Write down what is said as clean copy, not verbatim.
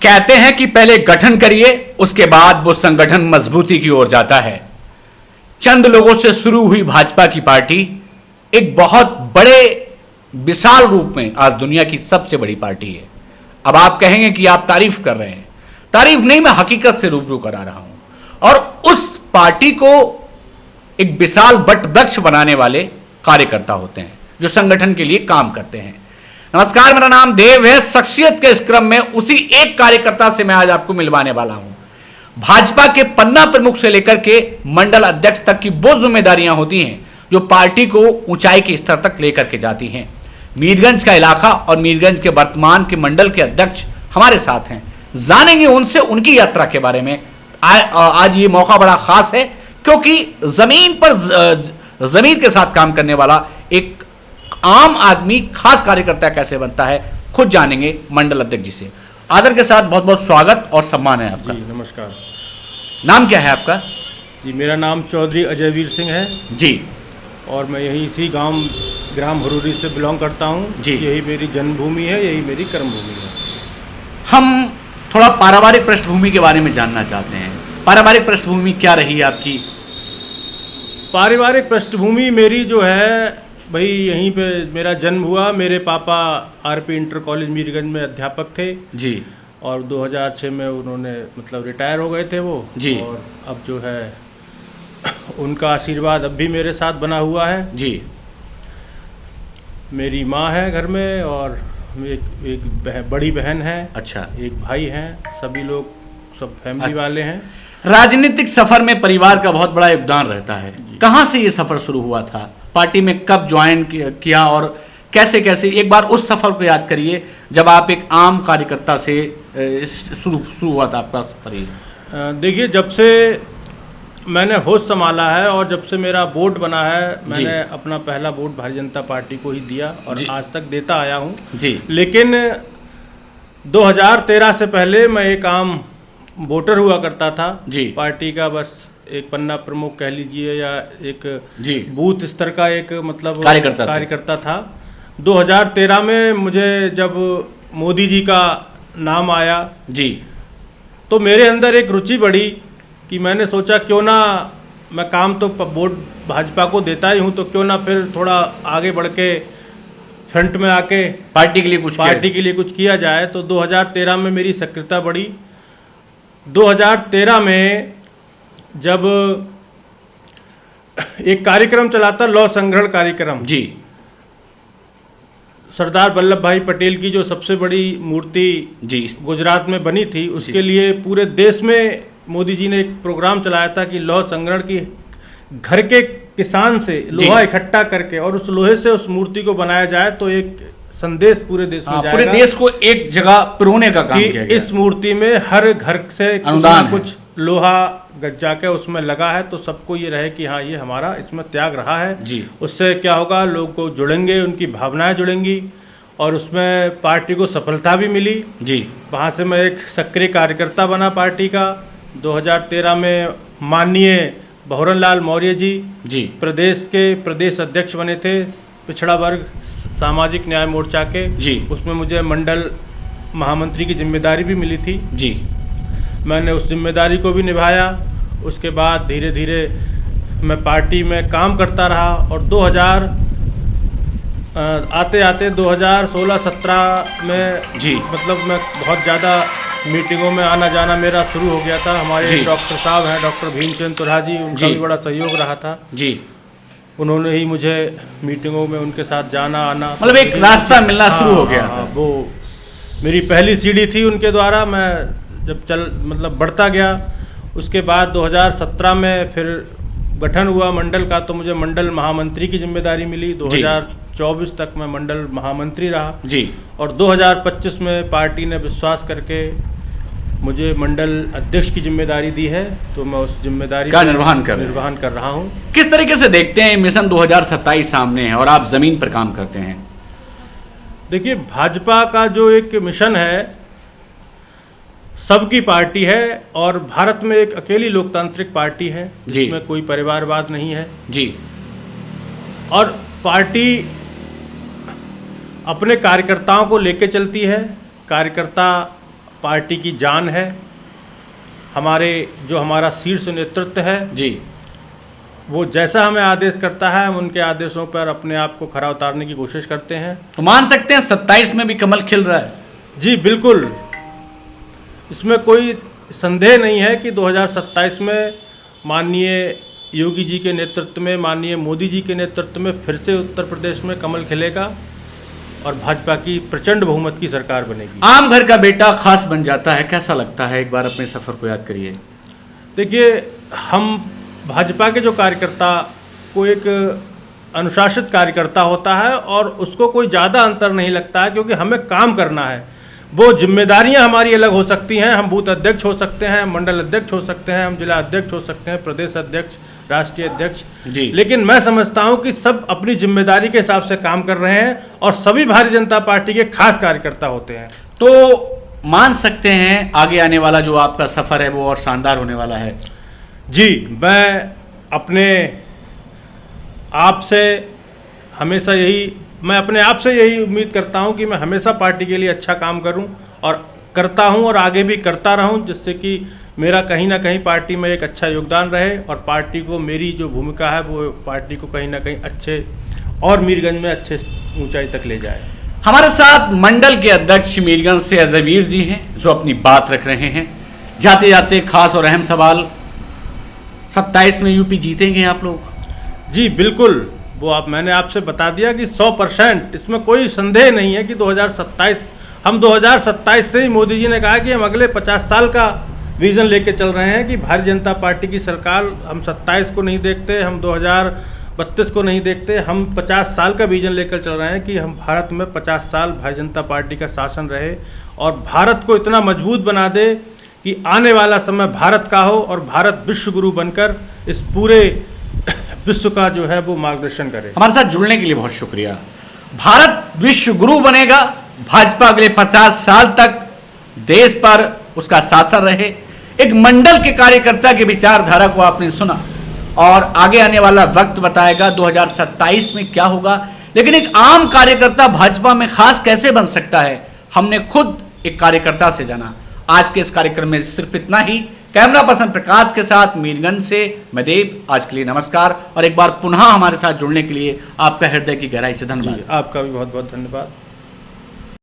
कहते हैं कि पहले गठन करिए, उसके बाद वो संगठन मजबूती की ओर जाता है। चंद लोगों से शुरू हुई भाजपा की पार्टी एक बहुत बड़े विशाल रूप में आज दुनिया की सबसे बड़ी पार्टी है। अब आप कहेंगे कि आप तारीफ कर रहे हैं। तारीफ नहीं, मैं हकीकत से रूबरू करा रहा हूं। और उस पार्टी को एक विशाल वट वृक्ष बनाने वाले कार्यकर्ता होते हैं जो संगठन के लिए काम करते हैं। नमस्कार, मेरा नाम देव है। शख्सियत के इस क्रम में उसी एक कार्यकर्ता से मैं आज आपको मिलवाने वाला हूं। भाजपा के पन्ना प्रमुख से लेकर के मंडल अध्यक्ष तक की वो जिम्मेदारियां होती हैं जो पार्टी को ऊंचाई के स्तर तक लेकर के जाती हैं। मीरगंज का इलाका और मीरगंज के वर्तमान के मंडल के अध्यक्ष हमारे साथ हैं। जानेंगे उनसे उनकी यात्रा के बारे में। आज ये मौका बड़ा खास है क्योंकि जमीन पर जमीन के साथ काम करने वाला एक आम आदमी खास कार्यकर्ता कैसे बनता है, खुद जानेंगे मंडल अध्यक्ष जी से। आदर के साथ बहुत बहुत स्वागत और सम्मान है आपका। जी नमस्कार। नाम क्या है आपका? जी मेरा नाम चौधरी अजयवीर सिंह है जी। और मैं यही इसी ग्राम हरूरी से बिलोंग करता हूँ जी। यही मेरी जन्मभूमि है, यही मेरी कर्मभूमि है। हम थोड़ा पारिवारिक पृष्ठभूमि के बारे में जानना चाहते हैं। पारिवारिक पृष्ठभूमि क्या रही है आपकी? पारिवारिक पृष्ठभूमि मेरी जो है भाई, यहीं पे मेरा जन्म हुआ। मेरे पापा आरपी इंटर कॉलेज मीरगंज में अध्यापक थे जी। और 2006 में उन्होंने मतलब रिटायर हो गए थे वो जी। और अब जो है उनका आशीर्वाद अब भी मेरे साथ बना हुआ है जी। मेरी माँ है घर में और एक बड़ी बहन है। अच्छा। एक भाई हैं। सभी लोग सब फैमिली वाले हैं। राजनीतिक सफर में परिवार का बहुत बड़ा योगदान रहता है। कहाँ से ये सफर शुरू हुआ था? पार्टी में कब ज्वाइन किया और कैसे कैसे? एक बार उस सफर को याद करिए जब आप एक आम कार्यकर्ता से शुरू हुआ था आपका सफर। ये देखिए, जब से मैंने होश संभाला है और जब से मेरा वोट बना है, मैंने अपना पहला वोट भारतीय जनता पार्टी को ही दिया और आज तक देता आया हूँ जी। लेकिन 2013 से पहले मैं एक आम वोटर हुआ करता था जी। पार्टी का बस एक पन्ना प्रमुख कह लीजिए या एक जी बूथ स्तर का एक मतलब कार्यकर्ता था। 2013 में मुझे जब मोदी जी का नाम आया जी, तो मेरे अंदर एक रुचि बढ़ी कि मैंने सोचा क्यों ना मैं काम तो वोट भाजपा को देता ही हूँ, तो क्यों ना फिर थोड़ा आगे बढ़ के फ्रंट में आके पार्टी के लिए कुछ किया जाए। तो 2013 में मेरी सक्रियता बढ़ी। 2013 में जब एक कार्यक्रम चला था, लौह संग्रहण कार्यक्रम जी, सरदार वल्लभ भाई पटेल की जो सबसे बड़ी मूर्ति जी गुजरात में बनी थी, उसके लिए पूरे देश में मोदी जी ने एक प्रोग्राम चलाया था कि लौह संग्रहण की घर के किसान से लोहा इकट्ठा करके और उस लोहे से उस मूर्ति को बनाया जाए तो एक संदेश पूरे देश में जाएगा, पूरे देश को एक जगह पिरोने का काम किया गया। इस मूर्ति में हर घर से कुछ लोहा गज्जा के उसमें लगा है, तो सबको ये रहे कि हाँ ये हमारा इसमें त्याग रहा है जी। उससे क्या होगा, लोग को जुड़ेंगे, उनकी भावनाएं जुड़ेंगी और उसमें पार्टी को सफलता भी मिली जी। वहाँ से मैं एक सक्रिय कार्यकर्ता बना पार्टी का। 2013 में माननीय भंवरलाल लाल मौर्य जी प्रदेश अध्यक्ष बने थे पिछड़ा वर्ग सामाजिक न्याय मोर्चा के जी। उसमें मुझे मंडल महामंत्री की जिम्मेदारी भी मिली थी जी। मैंने उस जिम्मेदारी को भी निभाया। उसके बाद धीरे धीरे मैं पार्टी में काम करता रहा और 2016-17 में जी मतलब मैं बहुत ज़्यादा मीटिंगों में आना जाना मेरा शुरू हो गया था। हमारे डॉक्टर साहब हैं, डॉक्टर भीमचंद तुरा जी, उनका भी बड़ा सहयोग रहा था जी। उन्होंने ही मुझे मीटिंगों में उनके साथ जाना आना, मतलब एक रास्ता मिलना शुरू हो गया था। वो मेरी पहली सीढ़ी थी उनके द्वारा। मैं जब मतलब बढ़ता गया, उसके बाद 2017 में फिर गठन हुआ मंडल का, तो मुझे मंडल महामंत्री की जिम्मेदारी मिली। 2024 तक मैं मंडल महामंत्री रहा जी। और 2025 में पार्टी ने विश्वास करके मुझे मंडल अध्यक्ष की जिम्मेदारी दी है, तो मैं उस जिम्मेदारी का निर्वहन कर रहा हूँ। किस तरीके से देखते हैं मिशन 2027 सामने है और आप जमीन पर काम करते हैं? देखिए, भाजपा का जो एक मिशन है, सबकी पार्टी है और भारत में एक अकेली लोकतांत्रिक पार्टी है जिसमें कोई परिवारवाद नहीं है जी। और पार्टी अपने कार्यकर्ताओं को लेके चलती है। कार्यकर्ता पार्टी की जान है। हमारा शीर्ष नेतृत्व है जी, वो जैसा हमें आदेश करता है हम उनके आदेशों पर अपने आप को खरा उतारने की कोशिश करते हैं। तो मान सकते हैं 27 में भी कमल खिल रहा है। जी बिल्कुल, इसमें कोई संदेह नहीं है कि 2027 में माननीय योगी जी के नेतृत्व में, माननीय मोदी जी के नेतृत्व में फिर से उत्तर प्रदेश में कमल खिलेगा और भाजपा की प्रचंड बहुमत की सरकार बनेगी। आम घर का बेटा खास बन जाता है, कैसा लगता है? एक बार अपने सफर को याद करिए। देखिए, हम भाजपा के जो कार्यकर्ता को एक अनुशासित कार्यकर्ता होता है और उसको कोई ज़्यादा अंतर नहीं लगता है, क्योंकि हमें काम करना है। वो जिम्मेदारियां हमारी अलग हो सकती हैं, हम बूथ अध्यक्ष हो सकते हैं, मंडल अध्यक्ष हो सकते हैं, हम जिला अध्यक्ष हो सकते हैं, प्रदेश अध्यक्ष, राष्ट्रीय अध्यक्ष, लेकिन मैं समझता हूं कि सब अपनी जिम्मेदारी के हिसाब से काम कर रहे हैं और सभी भारतीय जनता पार्टी के खास कार्यकर्ता होते हैं। तो मान सकते हैं आगे आने वाला जो आपका सफर है वो और शानदार होने वाला है। जी, मैं अपने आप से यही उम्मीद करता हूं कि मैं हमेशा पार्टी के लिए अच्छा काम करूं और करता हूं और आगे भी करता रहूं, जिससे कि मेरा कहीं ना कहीं पार्टी में एक अच्छा योगदान रहे और पार्टी को, मेरी जो भूमिका है वो पार्टी को कहीं ना कहीं अच्छे और मीरगंज में अच्छे ऊंचाई तक ले जाए। हमारे साथ मंडल के अध्यक्ष मीरगंज से अजयवीर जी हैं, जो अपनी बात रख रहे हैं। जाते जाते खास और अहम सवाल, 27 में यूपी जीतेंगे आप लोग? जी बिल्कुल, मैंने आपसे बता दिया कि 100%, इसमें कोई संदेह नहीं है कि 2027 से ही मोदी जी ने कहा कि हम अगले 50 साल का विजन लेके चल रहे हैं कि भारतीय जनता पार्टी की सरकार, हम 27 को नहीं देखते, हम 2032 को नहीं देखते, हम 50 साल का विजन लेकर चल रहे हैं कि हम भारत में 50 साल भारतीय जनता पार्टी का शासन रहे और भारत को इतना मजबूत बना दे कि आने वाला समय भारत का हो और भारत विश्व गुरु बनकर इस पूरे विश्व का जो है वो मार्गदर्शन करे। हमारे साथ जुड़ने के लिए बहुत शुक्रिया। भारत विश्व गुरु बनेगा, भाजपा अगले 50 साल तक देश पर उसका शासन रहे। एक मंडल के कार्यकर्ता की विचारधारा को आपने सुना और आगे आने वाला वक्त बताएगा 2027 में क्या होगा। लेकिन एक आम कार्यकर्ता भाजपा में खास कैसे बन सकता है, हमने खुद एक कार्यकर्ता से जाना। आज के इस कार्यक्रम में सिर्फ इतना ही। कैमरा पर्सन प्रकाश के साथ मीरगंज से मैं देव। आज के लिए नमस्कार और एक बार पुनः हमारे साथ जुड़ने के लिए आपका हृदय की गहराई से धन्यवाद। आपका भी बहुत बहुत धन्यवाद।